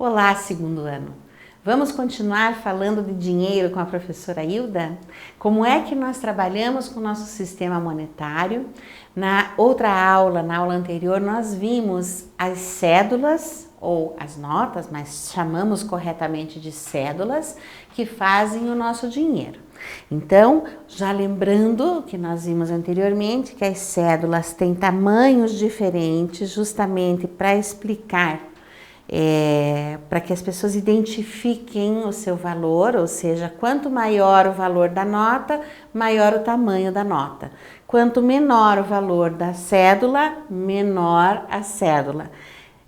Olá, segundo ano! Vamos continuar falando de dinheiro com a professora Hilda? Como é que nós trabalhamos com o nosso sistema monetário? Na outra aula, na aula anterior, nós vimos as cédulas ou as notas, mas chamamos corretamente de cédulas, que fazem o nosso dinheiro. Então, já lembrando que nós vimos anteriormente que as cédulas têm tamanhos diferentes, justamente para explicar, para que as pessoas identifiquem o seu valor, ou seja, quanto maior o valor da nota, maior o tamanho da nota. Quanto menor o valor da cédula, menor a cédula.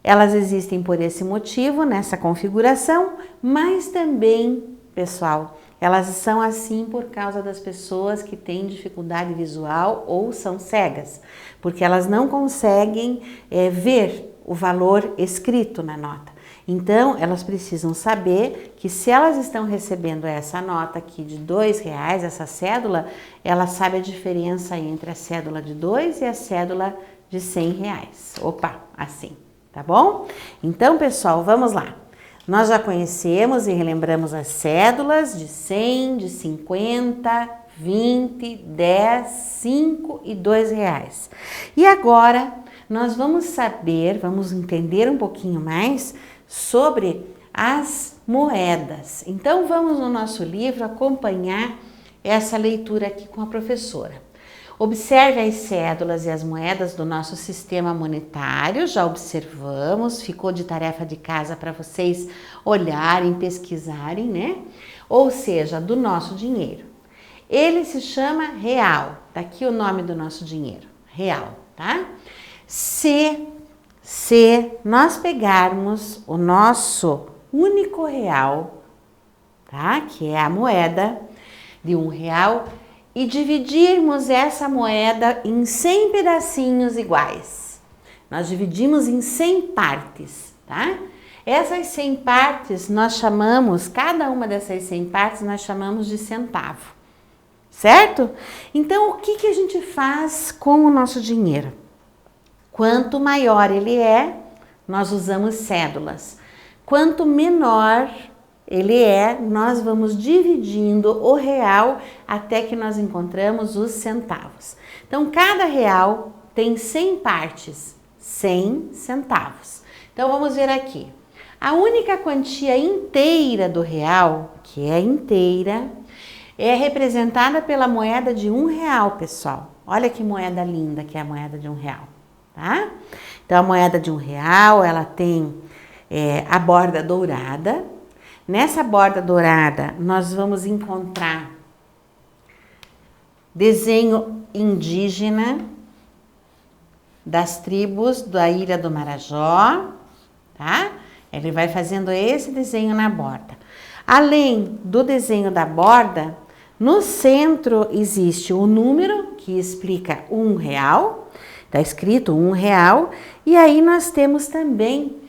Elas existem por esse motivo, nessa configuração, mas também, pessoal, elas são assim por causa das pessoas que têm dificuldade visual ou são cegas, porque elas não conseguem ver o valor escrito na nota. Então, elas precisam saber que se elas estão recebendo essa nota aqui de R$2, essa cédula, ela sabe a diferença entre a cédula de 2 e a cédula de R$100. Opa, assim, tá bom? Então, pessoal, vamos lá. Nós já conhecemos e relembramos as cédulas de 100, de 50, 20, 10, 5 e R$2. E agora nós vamos saber, vamos entender um pouquinho mais sobre as moedas. Então vamos no nosso livro acompanhar essa leitura aqui com a professora. Observe as cédulas e as moedas do nosso sistema monetário, já observamos, ficou de tarefa de casa para vocês olharem, pesquisarem, né? Ou seja, do nosso dinheiro. Ele se chama real, tá aqui o nome do nosso dinheiro, real, tá? Se nós pegarmos o nosso único real, tá? Que é a moeda de R$1, e dividirmos essa moeda em 100 pedacinhos iguais. Nós dividimos em 100 partes, tá? Essas 100 partes nós chamamos, cada uma dessas 100 partes nós chamamos de centavo, certo? Então, o que a gente faz com o nosso dinheiro? Quanto maior ele é, nós usamos cédulas. Quanto menor ele é, nós vamos dividindo o real até que nós encontramos os centavos. Então, cada real tem 100 partes, 100 centavos. Então, vamos ver aqui. A única quantia inteira do real, que é inteira, é representada pela moeda de R$1, pessoal. Olha que moeda linda que é a moeda de R$1, tá? Então, a moeda de R$1, ela tem a borda dourada. Nessa borda dourada, nós vamos encontrar desenho indígena das tribos da Ilha do Marajó, tá? Ele vai fazendo esse desenho na borda. Além do desenho da borda, no centro existe o número que explica R$1, tá escrito R$1, e aí nós temos também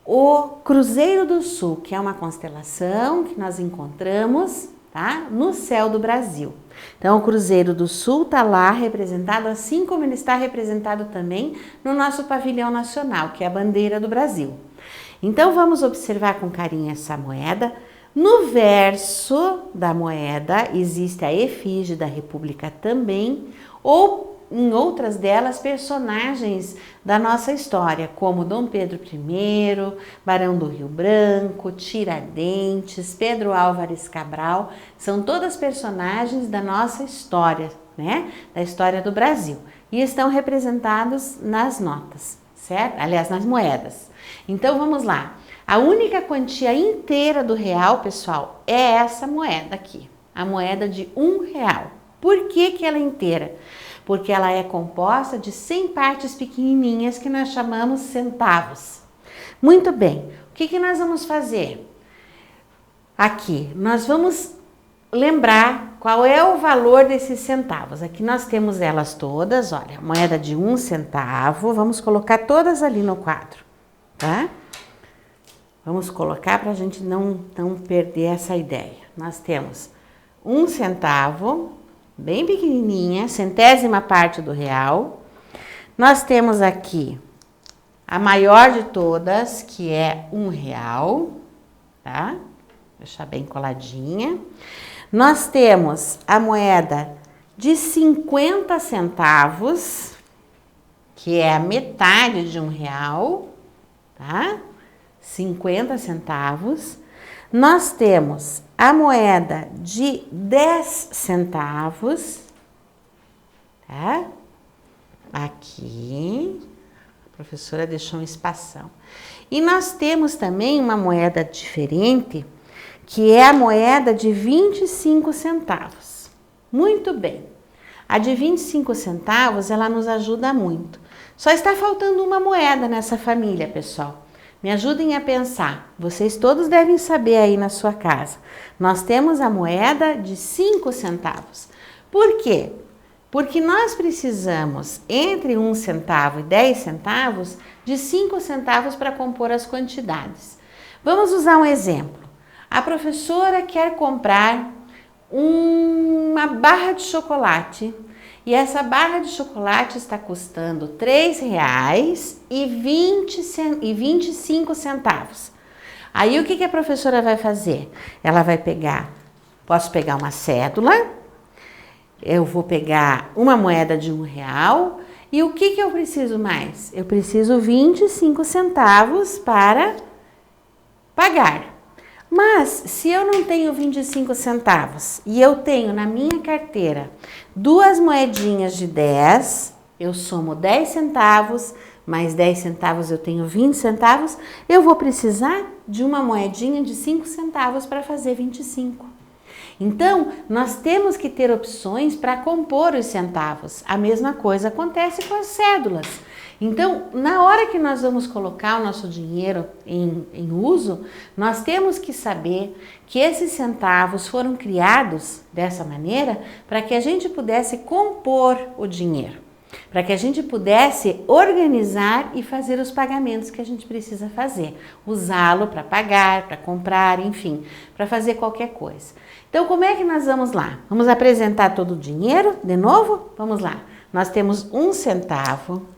o Cruzeiro do Sul, que é uma constelação que nós encontramos, tá, no céu do Brasil. Então, o Cruzeiro do Sul está lá representado, assim como ele está representado também no nosso pavilhão nacional, que é a bandeira do Brasil. Então, vamos observar com carinho essa moeda. No verso da moeda existe a efígie da República também, ou em outras delas, personagens da nossa história, como Dom Pedro I, Barão do Rio Branco, Tiradentes, Pedro Álvares Cabral, são todas personagens da nossa história, né? Da história do Brasil. E estão representados nas notas, certo? Aliás, nas moedas. Então, vamos lá. A única quantia inteira do real, pessoal, é essa moeda aqui, a moeda de R$1. Por que ela é inteira? Porque ela é composta de 100 partes pequenininhas que nós chamamos centavos. Muito bem, o que nós vamos fazer? Aqui, nós vamos lembrar qual é o valor desses centavos. Aqui nós temos elas todas, olha, moeda de 1 centavo, vamos colocar todas ali no quadro, tá? Vamos colocar para a gente não perder essa ideia. Nós temos 1 centavo, bem pequenininha, centésima parte do real. Nós temos aqui a maior de todas, que é R$1, tá? Deixar bem coladinha. Nós temos a moeda de 50 centavos, que é a metade de R$1, tá? 50 centavos. Nós temos a moeda de 10 centavos, tá? Aqui, a professora deixou um espação. E nós temos também uma moeda diferente, que é a moeda de 25 centavos. Muito bem. A de 25 centavos, ela nos ajuda muito. Só está faltando uma moeda nessa família, pessoal. Me ajudem a pensar. Vocês todos devem saber aí na sua casa. Nós temos a moeda de 5 centavos. Por quê? Porque nós precisamos, entre 1 centavo e 10 centavos, de 5 centavos para compor as quantidades. Vamos usar um exemplo. A professora quer comprar uma barra de chocolate e essa barra de chocolate está custando R$3,25. Aí o que a professora vai fazer? Ela vai pegar, posso pegar uma cédula, eu vou pegar uma moeda de R$1 e o que eu preciso mais? Eu preciso 25 centavos para pagar. Mas, se eu não tenho 25 centavos e eu tenho na minha carteira 2 moedinhas de 10, eu somo 10 centavos, mais 10 centavos eu tenho 20 centavos, eu vou precisar de uma moedinha de 5 centavos para fazer 25. Então, nós temos que ter opções para compor os centavos. A mesma coisa acontece com as cédulas. Então, na hora que nós vamos colocar o nosso dinheiro em uso, nós temos que saber que esses centavos foram criados dessa maneira para que a gente pudesse compor o dinheiro, para que a gente pudesse organizar e fazer os pagamentos que a gente precisa fazer, usá-lo para pagar, para comprar, enfim, para fazer qualquer coisa. Então, como é que nós vamos lá? Vamos apresentar todo o dinheiro de novo? Vamos lá. Nós temos 1 centavo.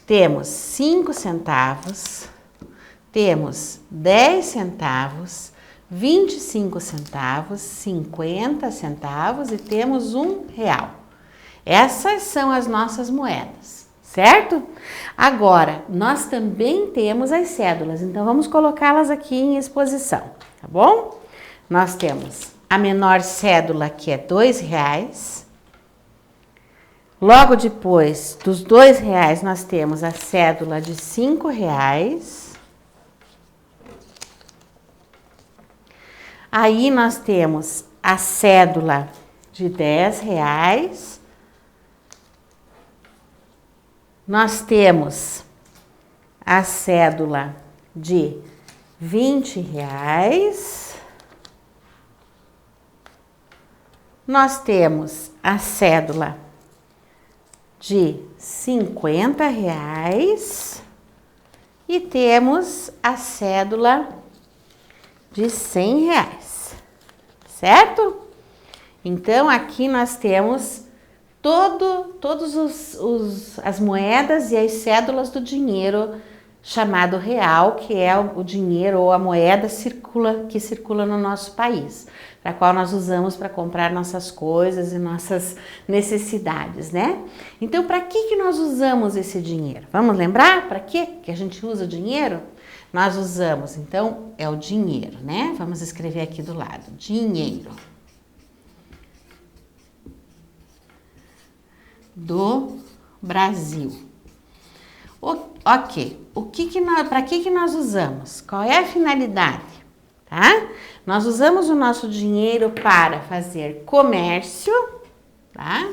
Temos 5 centavos, temos 10 centavos, 25 centavos, 50 centavos e temos R$1. Essas são as nossas moedas, certo? Agora, nós também temos as cédulas, então vamos colocá-las aqui em exposição, tá bom? Nós temos a menor cédula, que é R$2. Logo depois dos R$2, nós temos a cédula de R$5. Aí nós temos a cédula de R$10. Nós temos a cédula de R$20. Nós temos a cédula de R$50 e temos a cédula de R$100, certo? Então, aqui nós temos todas as moedas e as cédulas do dinheiro chamado real, que é o dinheiro ou a moeda que circula no nosso país, para qual nós usamos para comprar nossas coisas e nossas necessidades, né? Então, para que nós usamos esse dinheiro? Vamos lembrar para que a gente usa o dinheiro? Nós usamos, então, é o dinheiro, né? Vamos escrever aqui do lado, dinheiro do Brasil. Ok, para que nós usamos? Qual é a finalidade? Tá? Nós usamos o nosso dinheiro para fazer comércio, tá?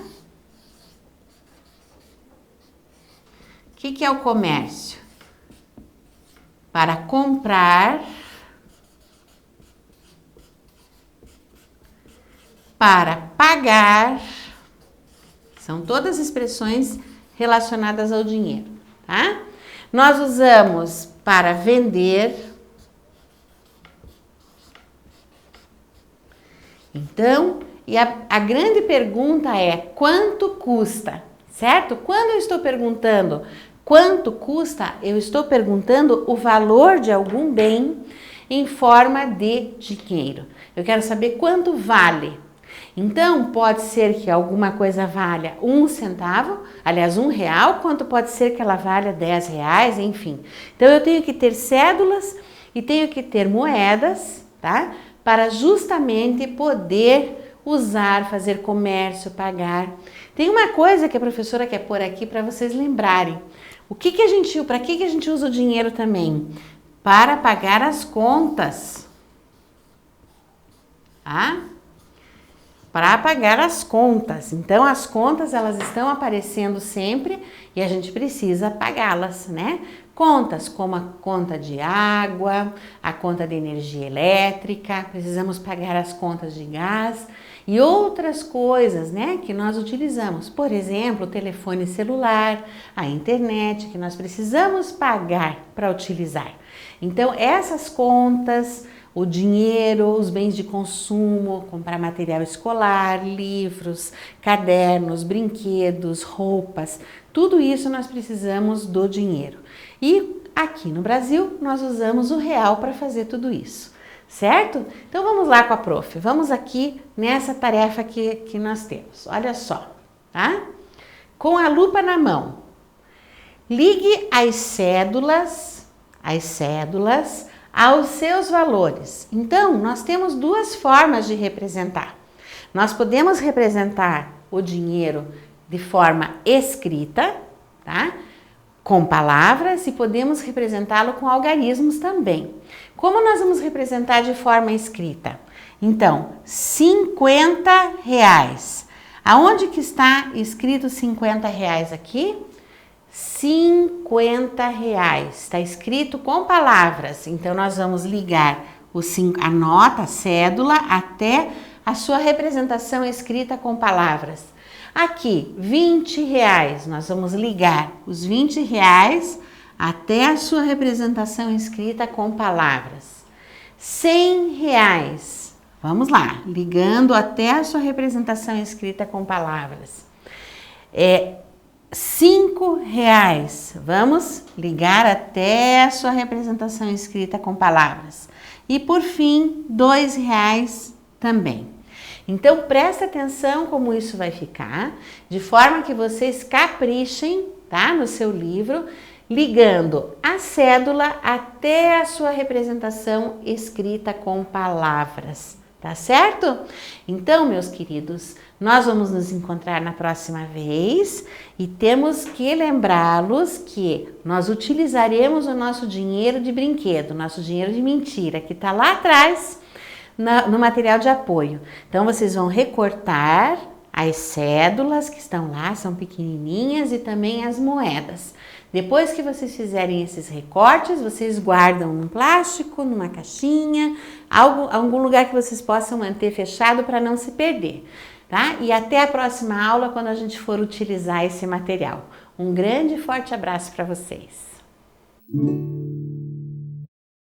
O que é o comércio? Para comprar, para pagar, são todas expressões relacionadas ao dinheiro, tá? Nós usamos para vender. Então, e a grande pergunta é: quanto custa? Certo? Quando eu estou perguntando Quanto custa? Eu estou perguntando o valor de algum bem em forma de dinheiro. Eu quero saber quanto vale. Então, pode ser que alguma coisa valha 1 centavo, aliás, R$1, quanto pode ser que ela valha R$10, enfim. Então, eu tenho que ter cédulas e tenho que ter moedas, tá? Para justamente poder usar, fazer comércio, pagar. Tem uma coisa que a professora quer pôr aqui para vocês lembrarem. Para que a gente usa o dinheiro também? Para pagar as contas. Tá? Para pagar as contas. Então, as contas, elas estão aparecendo sempre e a gente precisa pagá-las, né? Contas como a conta de água, a conta de energia elétrica, precisamos pagar as contas de gás e outras coisas, né, que nós utilizamos. Por exemplo, o telefone celular, a internet, que nós precisamos pagar para utilizar. Então, essas contas, o dinheiro, os bens de consumo, comprar material escolar, livros, cadernos, brinquedos, roupas, tudo isso nós precisamos do dinheiro. E aqui no Brasil nós usamos o real para fazer tudo isso, certo? Então vamos lá com a prof. Vamos aqui nessa tarefa que nós temos. Olha só, tá? Com a lupa na mão, ligue as cédulas aos seus valores. Então, nós temos duas formas de representar. Nós podemos representar o dinheiro de forma escrita, tá? Com palavras, e podemos representá-lo com algarismos também. Como nós vamos representar de forma escrita? Então, R$50. Aonde que está escrito R$50 aqui? R$50. Está escrito com palavras. Então, nós vamos ligar a nota, a cédula, até a sua representação escrita com palavras. Aqui, R$20. Nós vamos ligar os R$20 até a sua representação escrita com palavras. R$100. Vamos lá, ligando até a sua representação escrita com palavras. R$5. Vamos ligar até a sua representação escrita com palavras. E por fim, R$2 também. Então, presta atenção como isso vai ficar, de forma que vocês caprichem, tá, no seu livro, ligando a cédula até a sua representação escrita com palavras, tá certo? Então, meus queridos, nós vamos nos encontrar na próxima vez e temos que lembrá-los que nós utilizaremos o nosso dinheiro de brinquedo, nosso dinheiro de mentira, que está lá atrás, no material de apoio. Então, vocês vão recortar as cédulas que estão lá, são pequenininhas, e também as moedas. Depois que vocês fizerem esses recortes, vocês guardam num plástico, numa caixinha, algum lugar que vocês possam manter fechado para não se perder, tá? E até a próxima aula, quando a gente for utilizar esse material. Um grande e forte abraço para vocês.